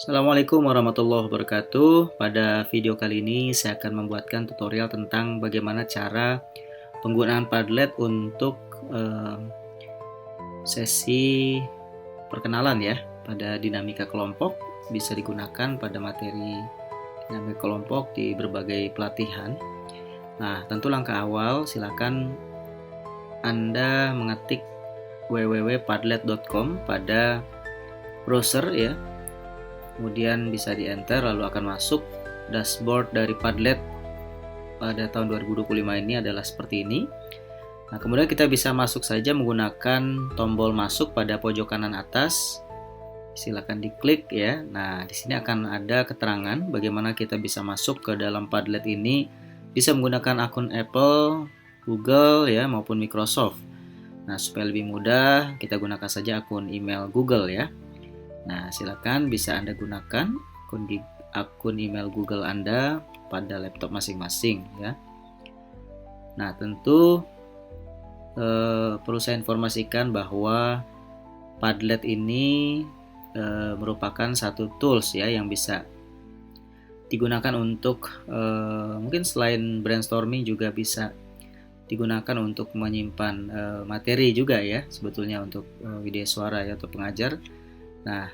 Assalamualaikum warahmatullahi wabarakatuh. Pada video kali ini saya akan membuatkan tutorial tentang bagaimana cara penggunaan Padlet untuk sesi perkenalan ya pada dinamika kelompok. Bisa digunakan pada materi dinamika kelompok di berbagai pelatihan. Nah, tentu langkah awal silakan Anda mengetik www.padlet.com pada browser ya. Kemudian bisa di enter, lalu akan masuk dashboard dari Padlet pada tahun 2025 ini adalah seperti ini. Nah, kemudian kita bisa masuk saja menggunakan tombol masuk pada pojok kanan atas. Silakan diklik ya. Nah, di sini akan ada keterangan bagaimana kita bisa masuk ke dalam Padlet ini. Bisa menggunakan akun Apple, Google ya maupun Microsoft. Nah, supaya lebih mudah kita gunakan saja akun email Google ya. Nah, silakan bisa Anda gunakan akun email Google Anda pada laptop masing-masing ya. Nah, tentu perlu saya informasikan bahwa Padlet ini merupakan satu tools ya yang bisa digunakan untuk mungkin selain brainstorming juga bisa digunakan untuk menyimpan materi juga ya, sebetulnya untuk video suara ya, atau pengajar. Nah,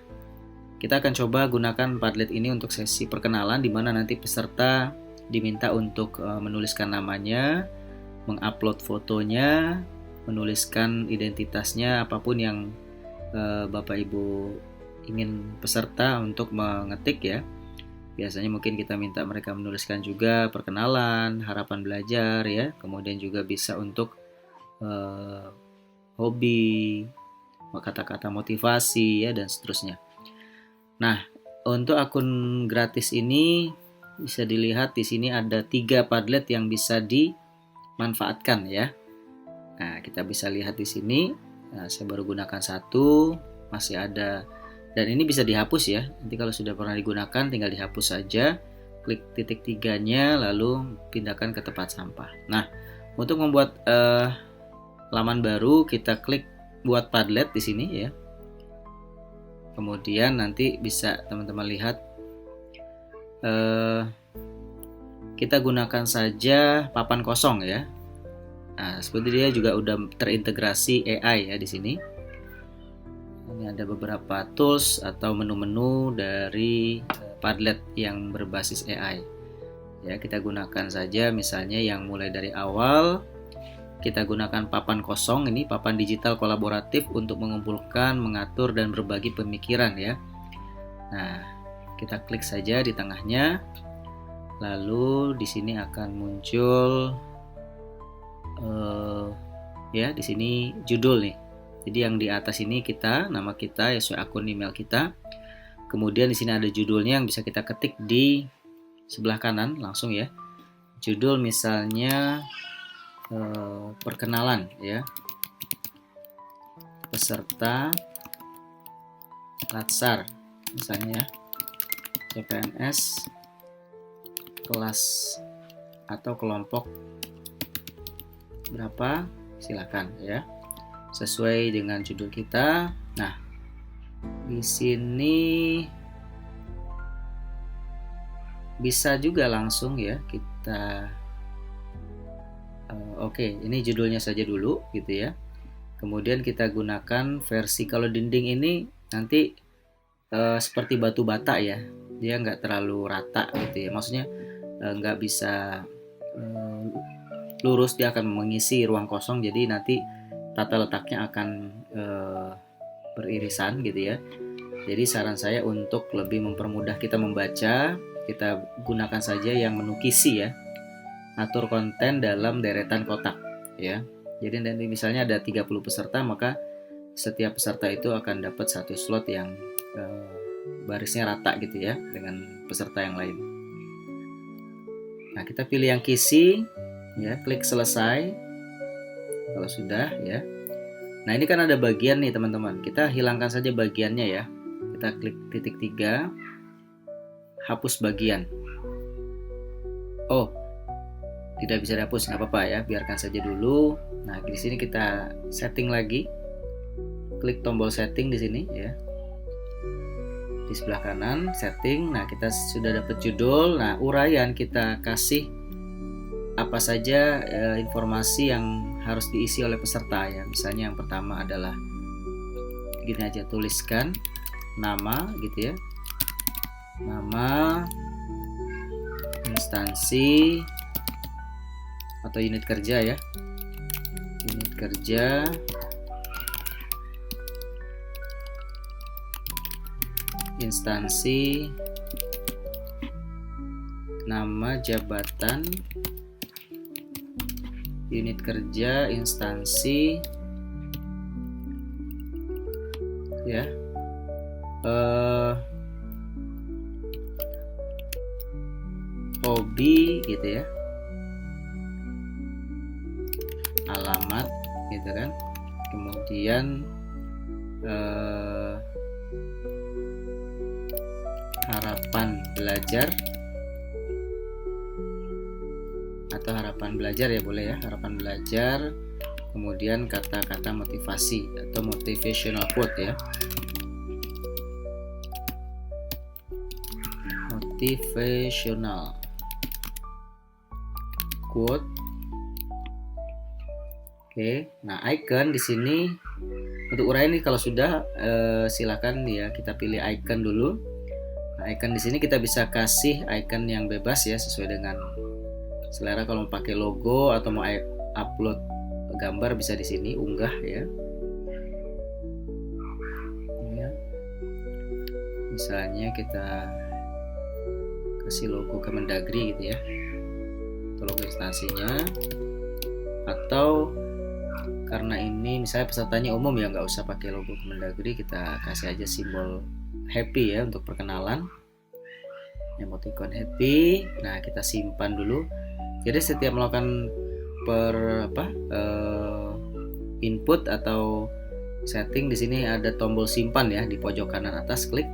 kita akan coba gunakan Padlet ini untuk sesi perkenalan di mana nanti peserta diminta untuk menuliskan namanya, mengupload fotonya, menuliskan identitasnya, apapun yang Bapak Ibu ingin peserta untuk mengetik ya. Biasanya mungkin kita minta mereka menuliskan juga perkenalan, harapan belajar ya, kemudian juga bisa untuk hobi, kata-kata motivasi ya, dan seterusnya. Nah, untuk akun gratis ini bisa dilihat di sini ada 3 Padlet yang bisa dimanfaatkan ya. Nah, kita bisa lihat di sini. Nah, saya baru gunakan satu, masih ada, dan ini bisa dihapus ya. Nanti kalau sudah pernah digunakan tinggal dihapus saja. Klik titik 3-nya lalu pindahkan ke tempat sampah. Nah, untuk membuat laman baru kita klik buat Padlet di sini ya. Kemudian nanti bisa teman-teman lihat kita gunakan saja papan kosong ya. Nah, seperti dia juga udah terintegrasi AI ya di sini. Ini ada beberapa tools atau menu-menu dari Padlet yang berbasis AI. Ya, kita gunakan saja misalnya yang mulai dari awal. Kita gunakan papan kosong, ini papan digital kolaboratif untuk mengumpulkan, mengatur, dan berbagi pemikiran ya. Nah, kita klik saja di tengahnya. Lalu di sini akan muncul ya di sini judul nih. Jadi yang di atas ini nama kita ya, sesuai akun email kita. Kemudian di sini ada judulnya yang bisa kita ketik di sebelah kanan langsung ya. Judul misalnya perkenalan ya, peserta Latsar misalnya ya, CPNS kelas atau kelompok berapa, silakan ya, sesuai dengan judul kita. Nah, di sini bisa juga langsung ya kita oke, ini judulnya saja dulu gitu ya. Kemudian kita gunakan versi, kalau dinding ini nanti seperti batu bata ya, dia nggak terlalu rata gitu ya. Maksudnya nggak bisa lurus, dia akan mengisi ruang kosong. Jadi nanti tata letaknya akan beririsan gitu ya. Jadi saran saya untuk lebih mempermudah kita membaca, kita gunakan saja yang menu kisi ya. Atur konten dalam deretan kotak ya. Jadi nanti misalnya ada 30 peserta, maka setiap peserta itu akan dapat satu slot yang barisnya rata gitu ya dengan peserta yang lain. Nah, kita pilih yang kisi ya, klik selesai kalau sudah ya. Nah, ini kan ada bagian nih teman-teman, kita hilangkan saja bagiannya ya. Kita klik titik 3, hapus bagian. Oh, tidak bisa dihapus, nggak apa-apa ya, biarkan saja dulu. Nah, di sini kita setting lagi, klik tombol setting di sini ya. di sebelah kanan setting. Nah, kita sudah dapat judul. Nah, uraian kita kasih apa saja informasi yang harus diisi oleh peserta ya. Misalnya yang pertama adalah gini aja, tuliskan nama gitu ya, nama, instansi atau unit kerja ya, unit kerja, instansi, nama, jabatan, unit kerja, instansi ya, hobi gitu ya, alamat gitu kan, kemudian harapan belajar atau harapan belajar ya, boleh ya, harapan belajar, kemudian kata-kata motivasi atau motivational quote ya, motivational quote. Oke, nah icon di sini untuk uraian ini kalau sudah silakan ya kita pilih icon dulu. Nah, icon di sini kita bisa kasih icon yang bebas ya, sesuai dengan selera. Kalau mau pakai logo atau mau upload gambar bisa di sini, unggah ya. Misalnya kita kasih logo Kemendagri gitu ya, atau logo instansinya, atau karena ini misalnya pesertanya umum ya, nggak usah pakai logo Kemendagri, kita kasih aja simbol happy ya untuk perkenalan, emoticon happy. Nah, kita simpan dulu. Jadi setiap melakukan input atau setting, di sini ada tombol simpan ya di pojok kanan atas, klik.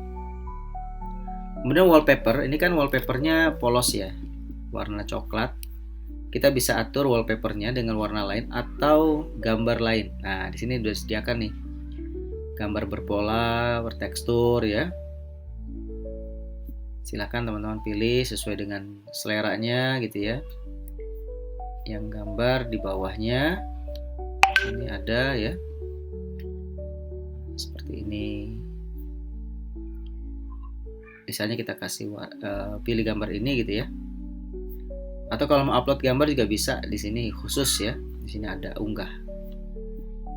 Kemudian wallpaper, ini kan wallpapernya polos ya, warna coklat. Kita bisa atur wallpapernya dengan warna lain atau gambar lain. Nah, di sini sudah disediakan nih gambar berpola, bertekstur ya. Silakan teman-teman pilih sesuai dengan seleranya gitu ya. Yang gambar di bawahnya ini ada ya, seperti ini. Misalnya kita kasih pilih gambar ini gitu ya. Atau kalau mau upload gambar juga bisa, di sini khusus ya. Di sini ada unggah.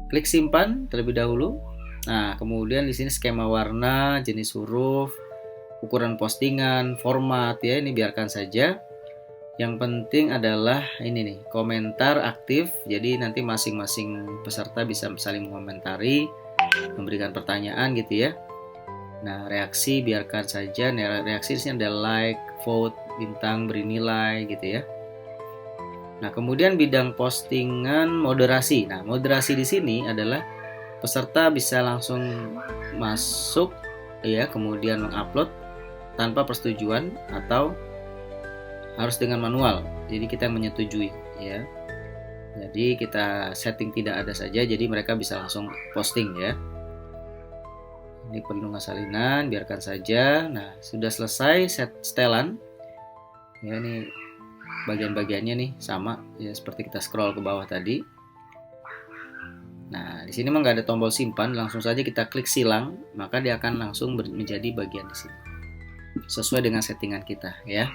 Klik simpan terlebih dahulu. Nah, kemudian di sini skema warna, jenis huruf, ukuran postingan, format ya, ini biarkan saja. Yang penting adalah ini nih, komentar aktif. Jadi nanti masing-masing peserta bisa saling mengomentari, memberikan pertanyaan gitu ya. Nah, reaksi biarkan saja. Nah, reaksi di sini ada like, vote, bintang, beri nilai gitu ya. Nah, kemudian bidang postingan moderasi. Nah, moderasi di sini adalah peserta bisa langsung masuk ya, kemudian mengupload tanpa persetujuan atau harus dengan manual. Jadi kita menyetujui ya. Jadi kita setting tidak ada saja, jadi mereka bisa langsung posting ya. Ini pelindungan salinan, biarkan saja. Nah, sudah selesai setelan. Ya, ini bagian-bagiannya nih sama ya, seperti kita scroll ke bawah tadi. Nah, di sini memang nggak ada tombol simpan, langsung saja kita klik silang, maka dia akan langsung menjadi bagian di sini. Sesuai dengan settingan kita ya.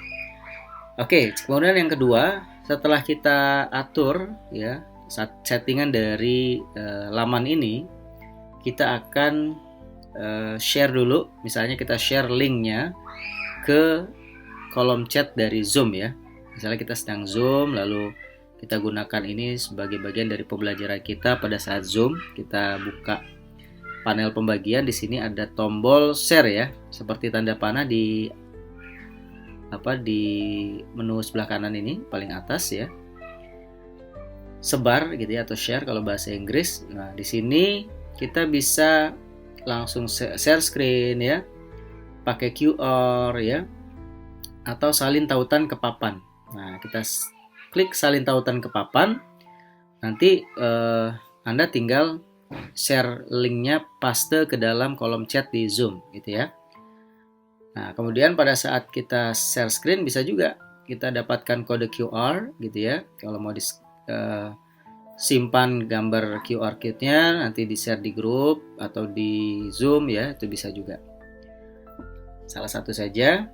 Oke, kemudian yang kedua, setelah kita atur ya settingan dari laman ini, kita akan share dulu. Misalnya kita share linknya ke kolom chat dari Zoom ya. Misalnya kita sedang Zoom, lalu kita gunakan ini sebagai bagian dari pembelajaran kita pada saat Zoom. Kita buka panel pembagian, di sini ada tombol share ya, seperti tanda panah di menu sebelah kanan ini paling atas ya. Sebar gitu ya, atau share kalau bahasa Inggris. Nah, di sini kita bisa langsung share screen ya, pakai QR ya, atau salin tautan ke papan. Nah, kita klik salin tautan ke papan. Nanti Anda tinggal share linknya, paste ke dalam kolom chat di Zoom gitu ya. Nah, kemudian pada saat kita share screen bisa juga kita dapatkan kode QR gitu ya. Kalau mau simpan gambar QR code-nya, nanti di-share di grup atau di Zoom ya, itu bisa juga. Salah satu saja.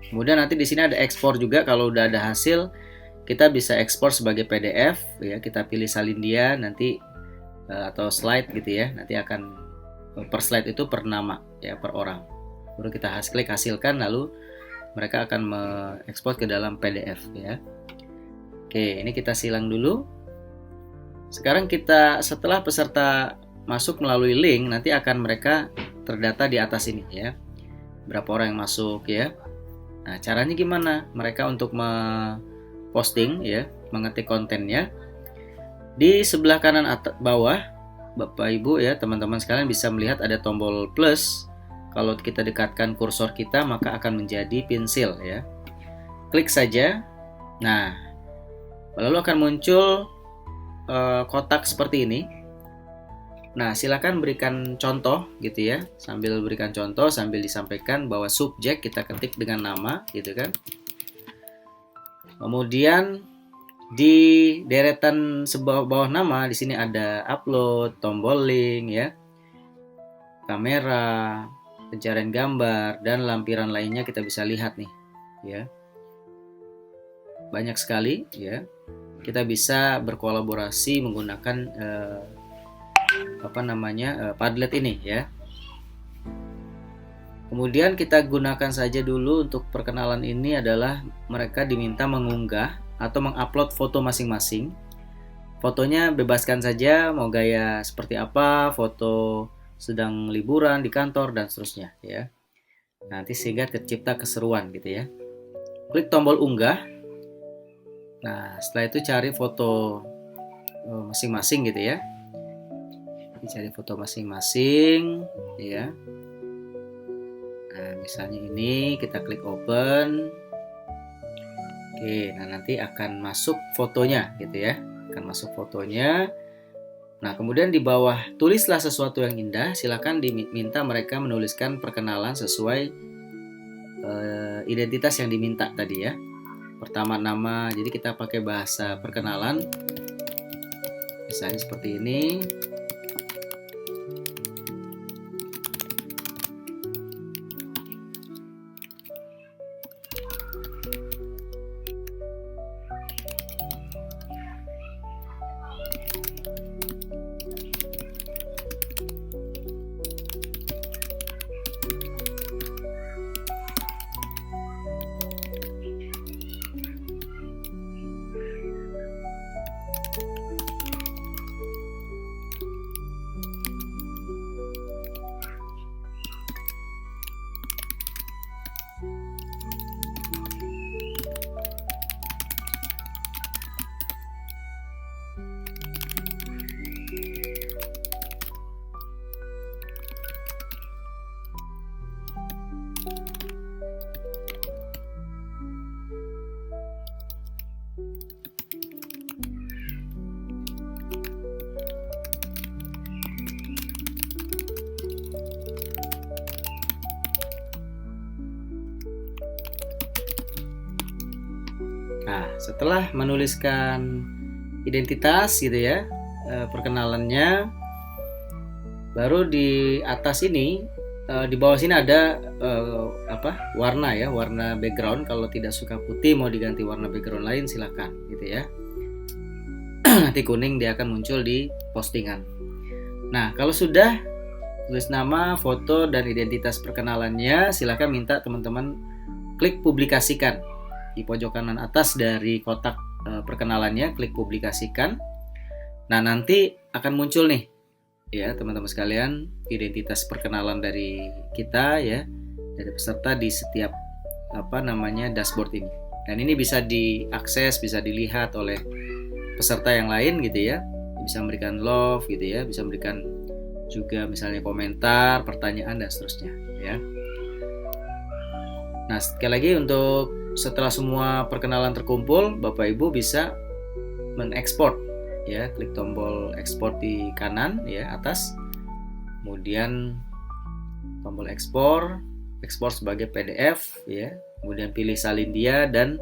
Kemudian nanti di sini ada ekspor juga. Kalau udah ada hasil, kita bisa ekspor sebagai PDF ya. Kita pilih salin dia nanti atau slide gitu ya. Nanti akan per slide itu per nama ya, per orang. Baru kita klik hasilkan, lalu mereka akan mengekspor ke dalam PDF ya. Oke, ini kita silang dulu. Sekarang kita setelah peserta masuk melalui link, nanti akan mereka terdata di atas ini ya. Berapa orang yang masuk ya. Nah, caranya gimana? Mereka untuk posting ya, mengetik kontennya. Di sebelah kanan bawah, Bapak Ibu ya, teman-teman sekalian bisa melihat ada tombol plus. Kalau kita dekatkan kursor kita, maka akan menjadi pensil ya. Klik saja. Nah, lalu akan muncul kotak seperti ini. Nah, silakan berikan contoh gitu ya. Sambil berikan contoh, sambil disampaikan bahwa subjek kita ketik dengan nama gitu kan. Kemudian di deretan bawah nama di sini ada upload, tombol link ya, kamera, pencarian gambar, dan lampiran lainnya kita bisa lihat nih ya. Banyak sekali ya. Kita bisa berkolaborasi menggunakan Padlet ini ya. Kemudian kita gunakan saja dulu untuk perkenalan ini adalah mereka diminta mengunggah atau mengupload foto masing-masing. Fotonya bebaskan saja, mau gaya seperti apa, foto sedang liburan di kantor dan seterusnya ya. Nanti sehingga tercipta keseruan gitu ya. Klik tombol unggah. Nah, setelah itu cari foto masing-masing gitu ya. Cari foto masing-masing ya. Nah, misalnya ini kita klik open. Oke, nah nanti akan masuk fotonya gitu ya. Akan masuk fotonya. Nah, kemudian di bawah tulislah sesuatu yang indah. Silakan diminta mereka menuliskan perkenalan sesuai identitas yang diminta tadi ya. Pertama nama, jadi kita pakai bahasa perkenalan. Misalnya seperti ini. Nah, setelah menuliskan identitas gitu ya, perkenalannya, baru di atas ini, di bawah sini ada warna ya, warna background. Kalau tidak suka putih mau diganti warna background lain silakan gitu ya. Nanti kuning dia akan muncul di postingan. Nah, kalau sudah tulis nama, foto, dan identitas perkenalannya, silakan minta teman-teman klik publikasikan. Di pojok kanan atas dari kotak perkenalannya, klik publikasikan. Nah, nanti akan muncul nih ya teman-teman sekalian, identitas perkenalan dari kita ya, dari peserta di setiap dashboard ini. Dan ini bisa diakses, bisa dilihat oleh peserta yang lain gitu ya. Bisa memberikan love gitu ya, bisa memberikan juga misalnya komentar, pertanyaan, dan seterusnya ya. Nah, sekali lagi untuk setelah semua perkenalan terkumpul, Bapak Ibu bisa mengekspor ya, klik tombol ekspor di kanan ya atas, kemudian tombol ekspor. ekspor sebagai PDF ya. Kemudian pilih salin dia dan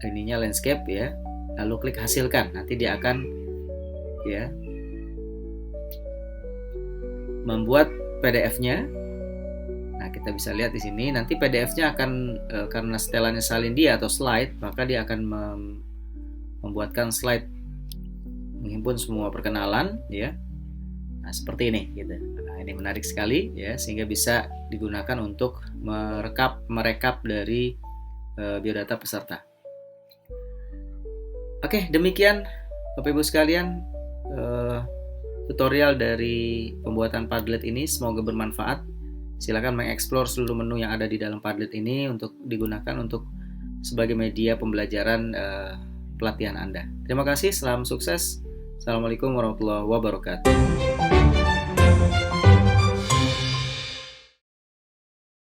ininya landscape ya. Lalu klik hasilkan. Nanti dia akan ya membuat PDF-nya. Nah, kita bisa lihat di sini nanti PDF-nya akan karena setelannya salin dia atau slide, maka dia akan membuatkan slide menghimpun semua perkenalan ya. Nah, seperti ini gitu. Nah, ini menarik sekali ya, sehingga bisa digunakan untuk merekap dari biodata peserta. Oke, demikian Bapak Ibu sekalian tutorial dari pembuatan Padlet ini, semoga bermanfaat. Silakan mengeksplor seluruh menu yang ada di dalam Padlet ini untuk digunakan untuk sebagai media pembelajaran pelatihan Anda. Terima kasih, salam sukses. Assalamualaikum warahmatullahi wabarakatuh.